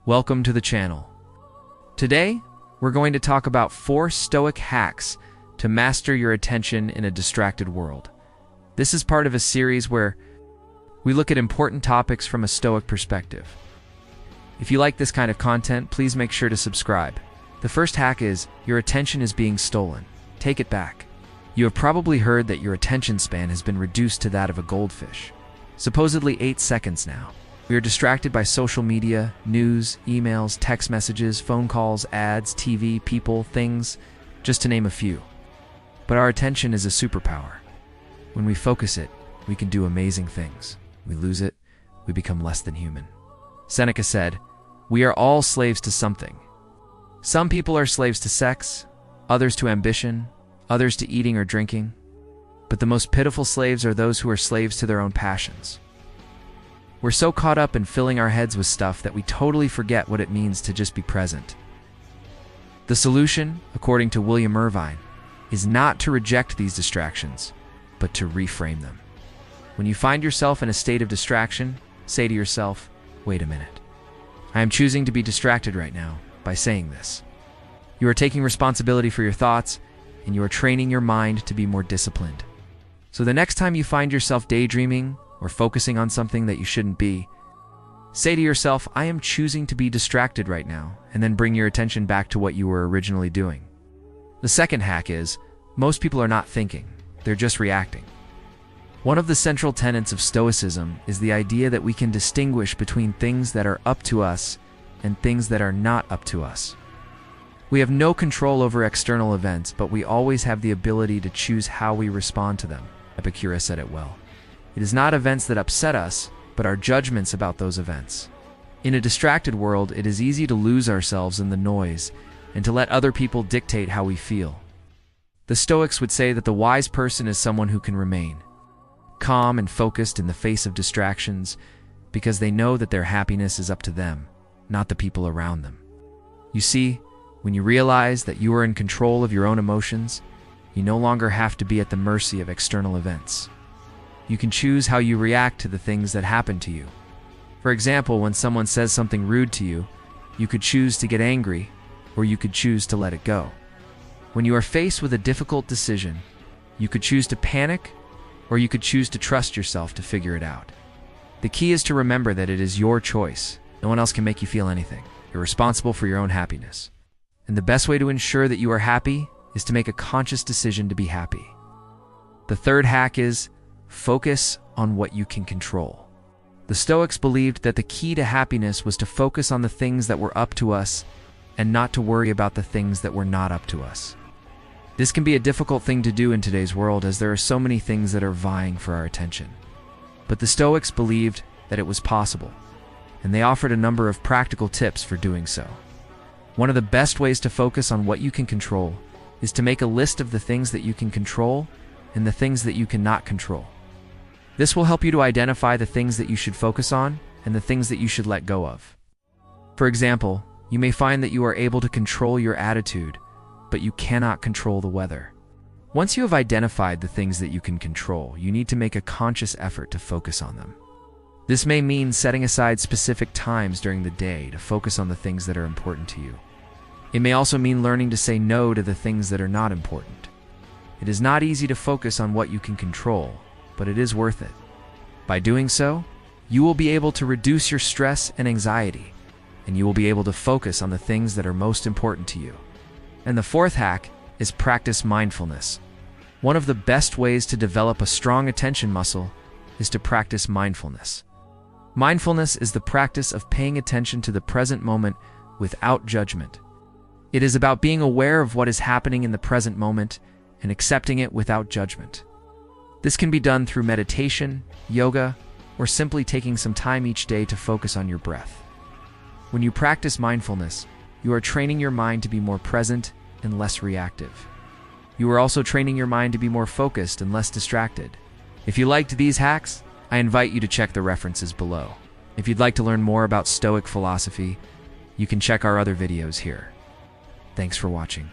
Welcome to the channel. Today, we're going to talk about 4 Stoic hacks to master your attention in a distracted world. This is part of a series where we look at important topics from a Stoic perspective. If you like this kind of content, please make sure to subscribe. The first hack is, your attention is being stolen. Take it back. You have probably heard that your attention span has been reduced to that of a goldfish. Supposedly 8 seconds now. We are distracted by social media, news, emails, text messages, phone calls, ads, TV, people, things, just to name a few. But our attention is a superpower. When we focus it, we can do amazing things. We lose it, we become less than human. Seneca said, "We are all slaves to something. Some people are slaves to sex, others to ambition, others to eating or drinking. But the most pitiful slaves are those who are slaves to their own passions." We're so caught up in filling our heads with stuff that we totally forget what it means to just be present. The solution, according to William Irvine, is not to reject these distractions, but to reframe them. When you find yourself in a state of distraction, say to yourself, "Wait a minute. I am choosing to be distracted right now by saying this." You are taking responsibility for your thoughts, and you are training your mind to be more disciplined. So the next time you find yourself daydreaming or focusing on something that you shouldn't be, say to yourself, "I am choosing to be distracted right now," and then bring your attention back to what you were originally doing. The second hack is, most people are not thinking, they're just reacting. One of the central tenets of Stoicism is the idea that we can distinguish between things that are up to us and things that are not up to us. We have no control over external events, but we always have the ability to choose how we respond to them. Epicurus said it well. It is not events that upset us, but our judgments about those events. In a distracted world, it is easy to lose ourselves in the noise and to let other people dictate how we feel. The Stoics would say that the wise person is someone who can remain calm and focused in the face of distractions because they know that their happiness is up to them, not the people around them. You see, when you realize that you are in control of your own emotions, you no longer have to be at the mercy of external events. You can choose how you react to the things that happen to you. For example, when someone says something rude to you, you could choose to get angry, or you could choose to let it go. When you are faced with a difficult decision, you could choose to panic, or you could choose to trust yourself to figure it out. The key is to remember that it is your choice. No one else can make you feel anything. You're responsible for your own happiness. And the best way to ensure that you are happy is to make a conscious decision to be happy. The third hack is, focus on what you can control. The Stoics believed that the key to happiness was to focus on the things that were up to us and not to worry about the things that were not up to us. This can be a difficult thing to do in today's world, as there are so many things that are vying for our attention. But the Stoics believed that it was possible, and they offered a number of practical tips for doing so. One of the best ways to focus on what you can control is to make a list of the things that you can control and the things that you cannot control. This will help you to identify the things that you should focus on and the things that you should let go of. For example, you may find that you are able to control your attitude, but you cannot control the weather. Once you have identified the things that you can control, you need to make a conscious effort to focus on them. This may mean setting aside specific times during the day to focus on the things that are important to you. It may also mean learning to say no to the things that are not important. It is not easy to focus on what you can control, but it is worth it. By doing so, you will be able to reduce your stress and anxiety, and you will be able to focus on the things that are most important to you. And the fourth hack is practice mindfulness. One of the best ways to develop a strong attention muscle is to practice mindfulness. Mindfulness is the practice of paying attention to the present moment without judgment. It is about being aware of what is happening in the present moment and accepting it without judgment. This can be done through meditation, yoga, or simply taking some time each day to focus on your breath. When you practice mindfulness, you are training your mind to be more present and less reactive. You are also training your mind to be more focused and less distracted. If you liked these hacks, I invite you to check the references below. If you'd like to learn more about Stoic philosophy, you can check our other videos here. Thanks for watching.